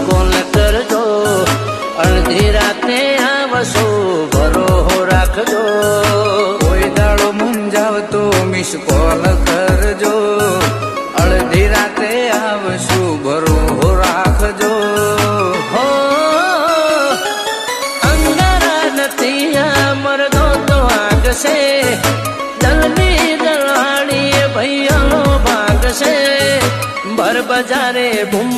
Call કરજો, અડધી રાતે આવશો ભરોહો રાખજો, કોઈ દાડો મૂંઝાવતો મિસ કોલ કરજો, અડધી રાતે આવશું ભરોહો રાખજો. હો અંગારા નથી આ મરદો તો આગશે, દલની દલાડી ભૈયાનો ભાગ છે, ભર બજારે બૂમ